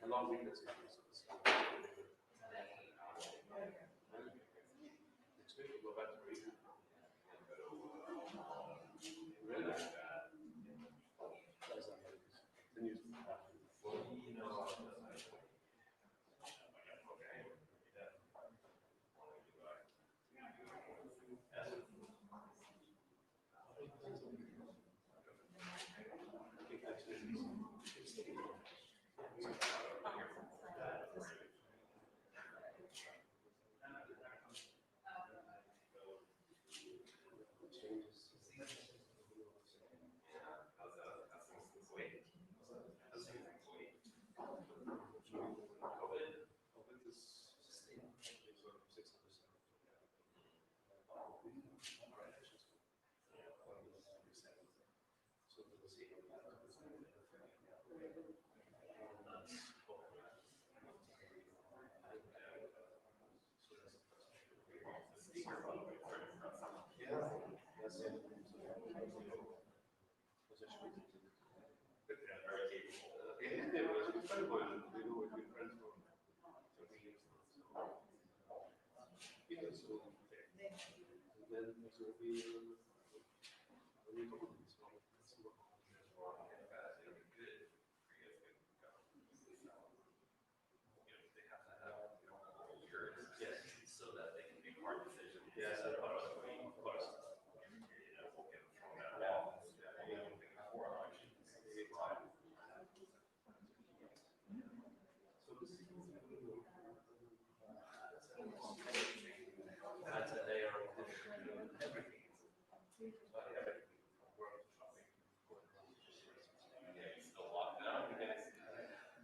Along with this. Next week we'll go back to reading. Really? The news.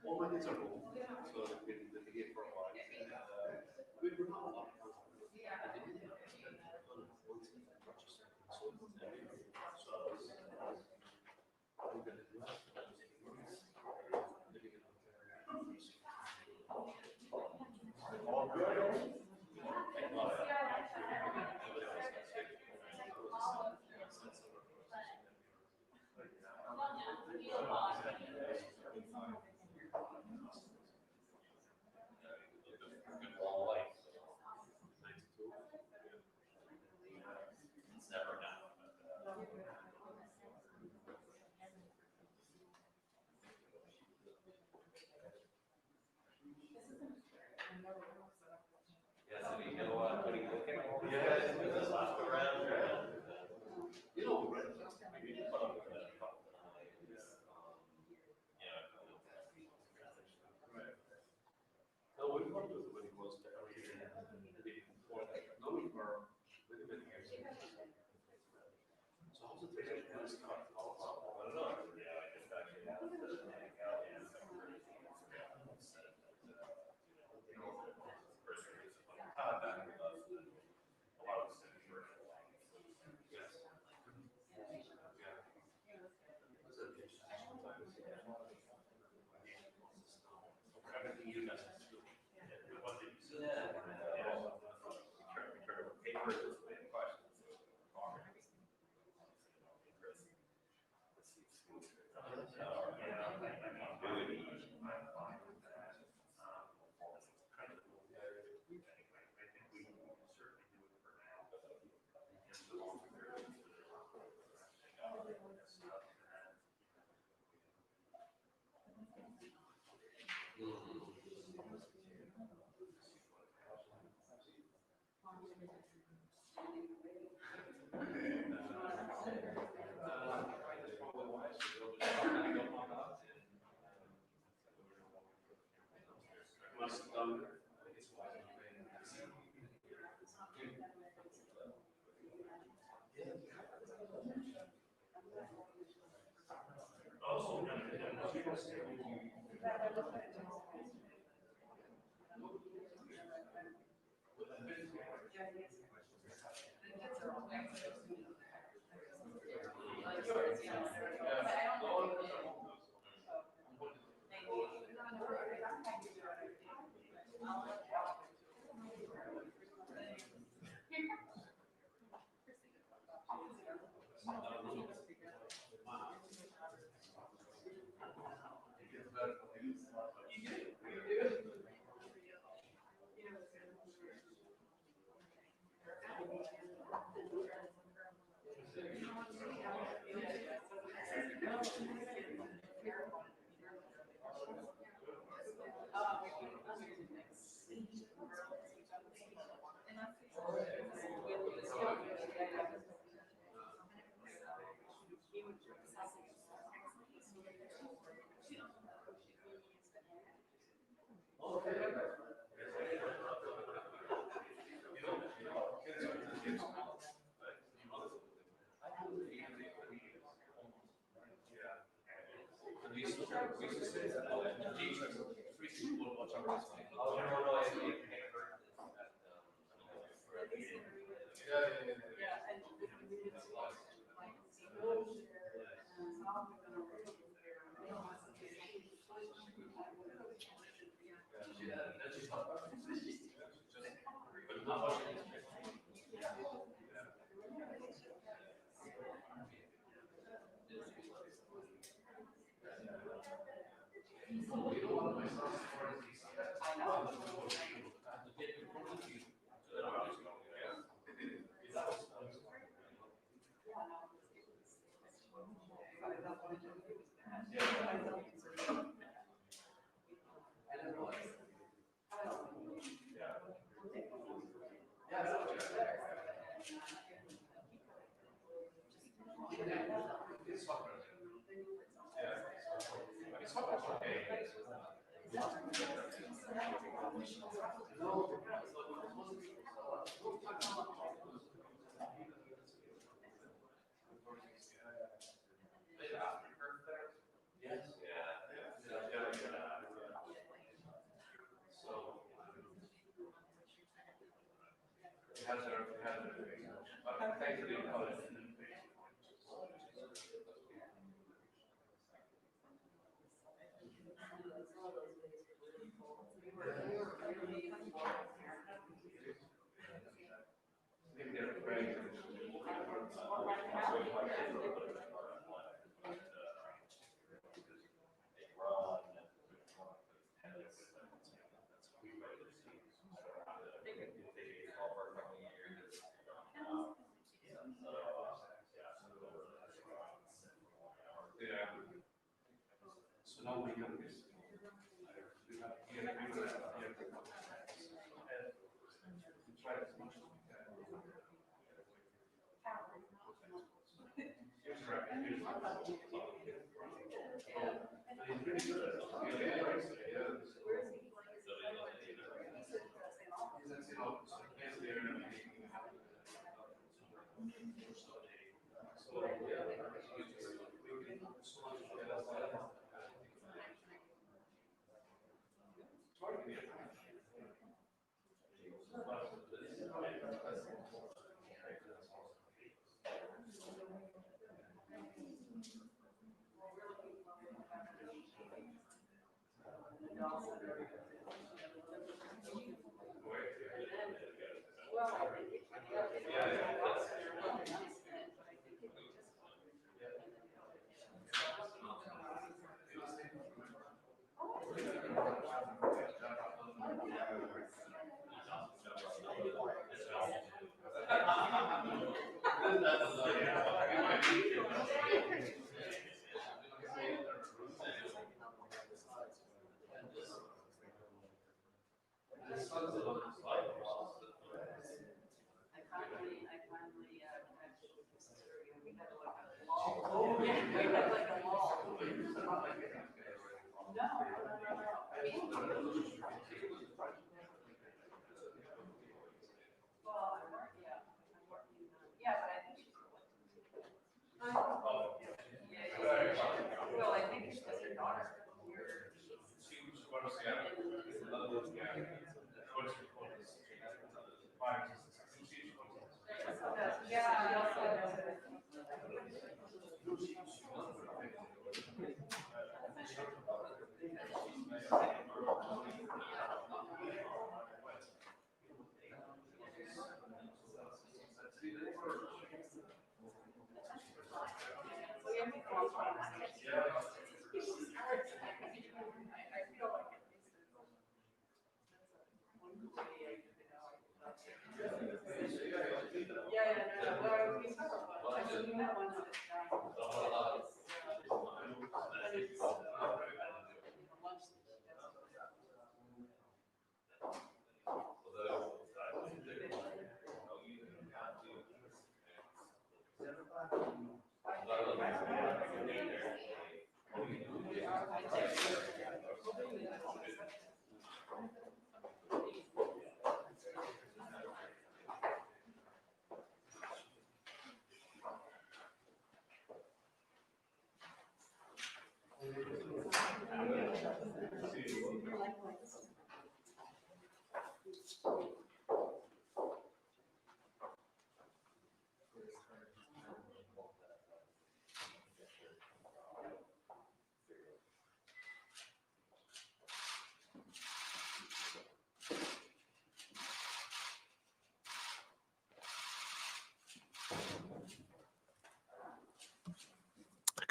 All my kids are home, so they've been here for a while. We were not a lot of times.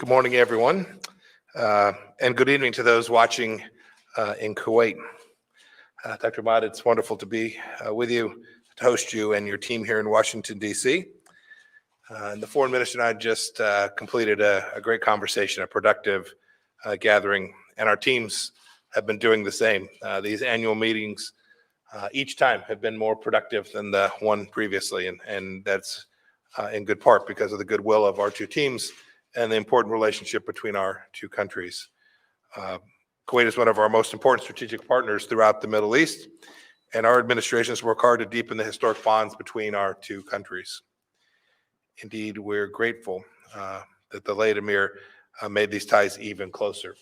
Good morning, everyone, and good evening to those watching in Kuwait. Dr. Ahmad, it's wonderful to be with you, to host you and your team here in Washington, D.C. And the Foreign Minister and I just completed a great conversation, a productive gathering, and our teams have been doing the same. These annual meetings each time have been more productive than the one previously, and that's in good part because of the goodwill of our two teams and the important relationship between our two countries. Kuwait is one of our most important strategic partners throughout the Middle East, and our administrations work hard to deepen the historic bonds between our two countries. Indeed, we're grateful that the late Emir made these ties even closer.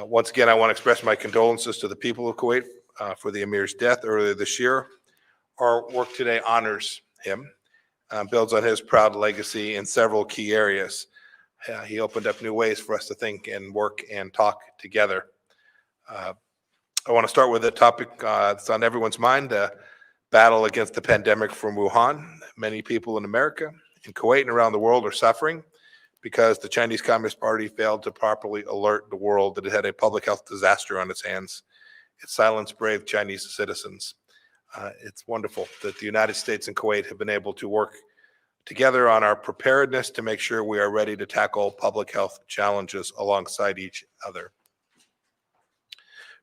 Once again, I want to express my condolences to the people of Kuwait for the Emir's death earlier this year. Our work today honors him, builds on his proud legacy in several key areas. He opened up new ways for us to think and work and talk together. I want to start with a topic that's on everyone's mind, the battle against the pandemic from Wuhan. Many people in America, in Kuwait, and around the world are suffering because the Chinese Communist Party failed to properly alert the world that it had a public health disaster on its hands. It silenced brave Chinese citizens. It's wonderful that the United States and Kuwait have been able to work together on our preparedness to make sure we are ready to tackle public health challenges alongside each other.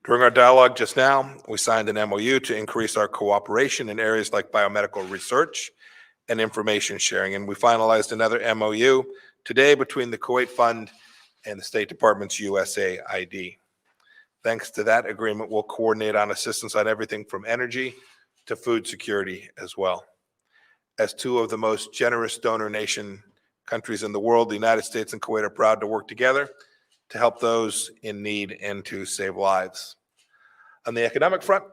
During our dialogue just now, we signed an MOU to increase our cooperation in areas like biomedical research and information sharing, and we finalized another MOU today between the Kuwait Fund and the State Department's USAID. Thanks to that agreement, we'll coordinate on assistance on everything from energy to food security as well. As two of the most generous donor nation countries in the world, the United States and Kuwait are proud to work together to help those in need and to save lives. On the economic front,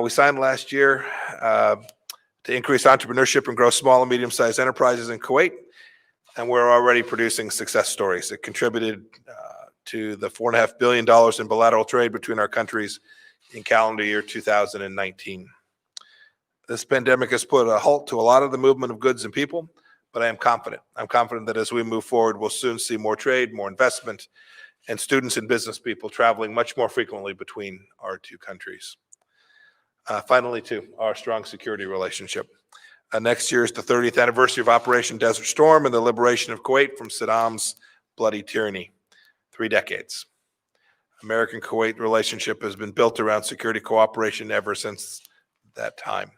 we signed last year to increase entrepreneurship and grow small and medium-sized enterprises in Kuwait, and we're already producing success stories. It contributed to the $4.5 billion in bilateral trade between our countries in calendar year 2019. This pandemic has put a halt to a lot of the movement of goods and people, but I am confident. I'm confident that as we move forward, we'll soon see more trade, more investment, and students and business people traveling much more frequently between our two countries. Finally, too, our strong security relationship. Next year is the 30th anniversary of Operation Desert Storm and the liberation of Kuwait from Saddam's bloody tyranny. 3 decades. American-Kuwait relationship has been built around security cooperation ever since that time.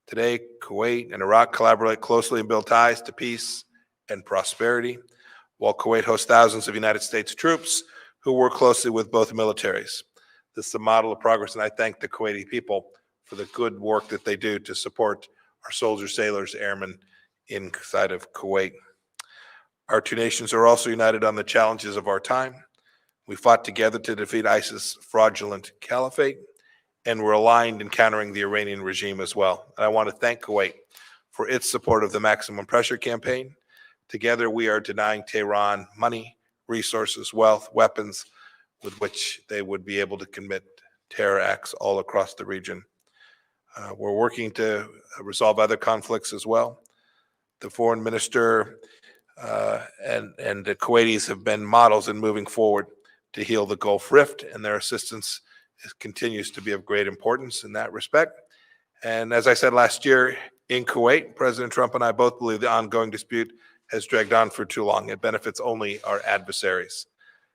Today, Kuwait and Iraq collaborate closely and build ties to peace and prosperity, while Kuwait hosts thousands of United States troops who work closely with both militaries. This is a model of progress, and I thank the Kuwaiti people for the good work that they do to support our soldiers, sailors, airmen inside of Kuwait. Our two nations are also united on the challenges of our time. We fought together to defeat ISIS' fraudulent caliphate, and we're aligned in countering the Iranian regime as well. And I want to thank Kuwait for its support of the Maximum Pressure Campaign. Together, we are denying Tehran money, resources, wealth, weapons with which they would be able to commit terror acts all across the region. We're working to resolve other conflicts as well. The Foreign Minister and the Kuwaitis have been models in moving forward to heal the Gulf Rift, and their assistance continues to be of great importance in that respect. And as I said last year in Kuwait, President Trump and I both believe the ongoing dispute has dragged on for too long. It benefits only our adversaries.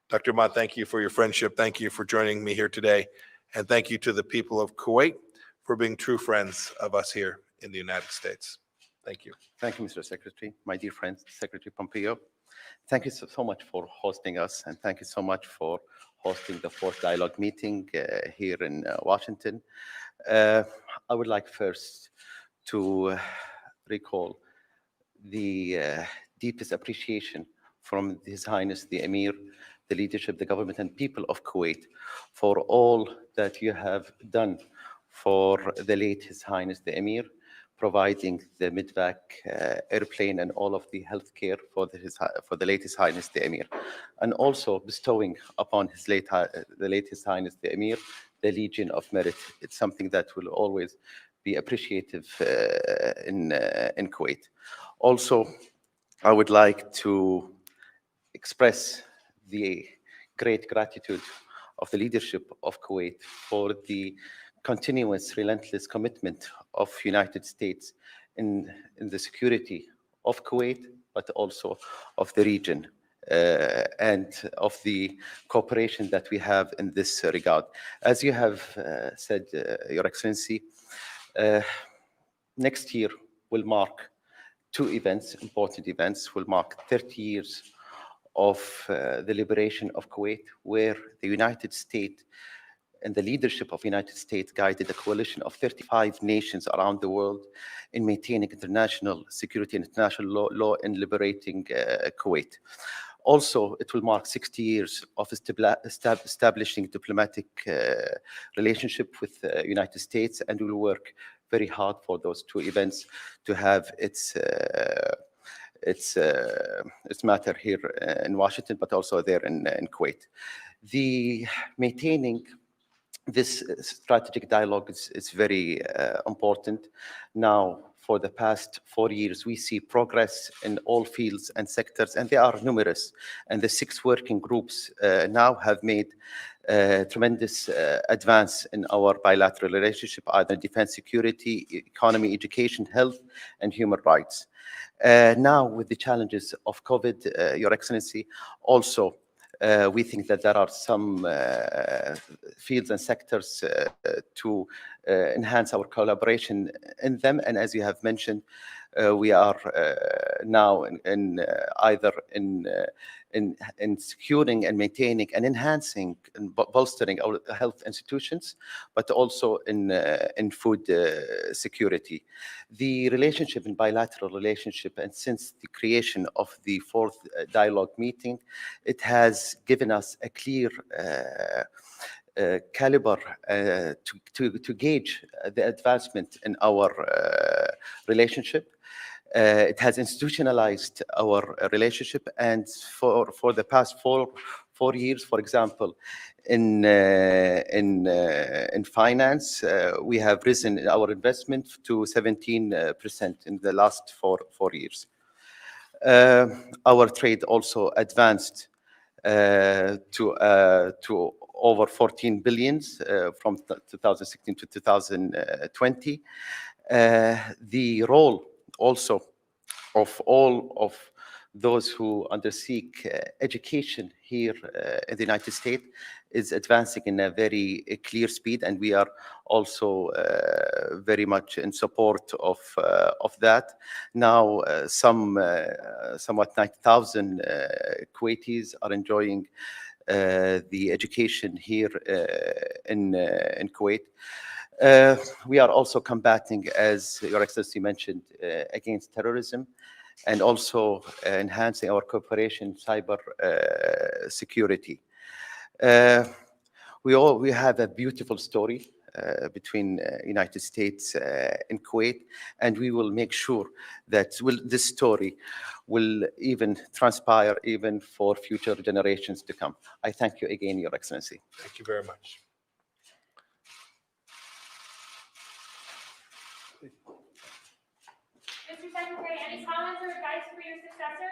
Dr. Ahmad, thank you for your friendship. Thank you for joining me here today. And thank you to the people of Kuwait for being true friends of us here in the United States. Thank you. Thank you, Mr. Secretary. My dear friend, Secretary Pompeo, thank you so much for hosting us, and thank you so much for hosting the fourth dialogue meeting here in Washington. I would like first to recall the deepest appreciation from His Highness the Emir, the leadership, the government, and people of Kuwait for all that you have done for the late His Highness the Emir, providing the midvac airplane and all of the healthcare for the late His Highness the Emir, and also bestowing upon the late His Highness the Emir the Legion of Merit. It's something that will always be appreciative in Kuwait. Also, I would like to express the great gratitude of the leadership of Kuwait for the continuous, relentless commitment of United States in the security of Kuwait, but also of the region and of the cooperation that we have in this regard. As you have said, Your Excellency, next year will mark two events, important events, will mark 30 years of the liberation of Kuwait, where the United States and the leadership of the United States guided a coalition of 35 nations around the world in maintaining international security and international law in liberating Kuwait. Also, it will mark 60 years of establishing diplomatic relationship with the United States, and we will work very hard for those two events to have its matter here in Washington, but also there in Kuwait. The maintaining this strategic dialogue is very important. Now, for the past 4 years, we see progress in all fields and sectors, and they are numerous. And the 6 working groups now have made tremendous advance in our bilateral relationship, either defense, security, economy, education, health, and human rights. Now, with the challenges of COVID, Your Excellency, also we think that there are some fields and sectors to enhance our collaboration in them. And as you have mentioned, we are now either in securing and maintaining and enhancing and bolstering our health institutions, but also in food security. The relationship and bilateral relationship, and since the creation of the 4th dialogue meeting, it has given us a clear caliber to gauge the advancement in our relationship. It has institutionalized our relationship, and for the past four years, for example, in finance, we have risen our investment to 17% in the last four years. Our trade also advanced to over 14 billion from 2016 to 2020. The role also of all of those who undertake education here in the United States is advancing in a very clear speed, and we are also very much in support of that. Now, somewhat 90,000 Kuwaitis are enjoying the education here in Kuwait. We are also combating, as Your Excellency mentioned, against terrorism, and also enhancing our cooperation in cyber security. We have a beautiful story between United States and Kuwait, and we will make sure that this story will even transpire even for future generations to come. I thank you again, Your Excellency. Thank you very much. Mr. Secretary, any comments or advice for your successor?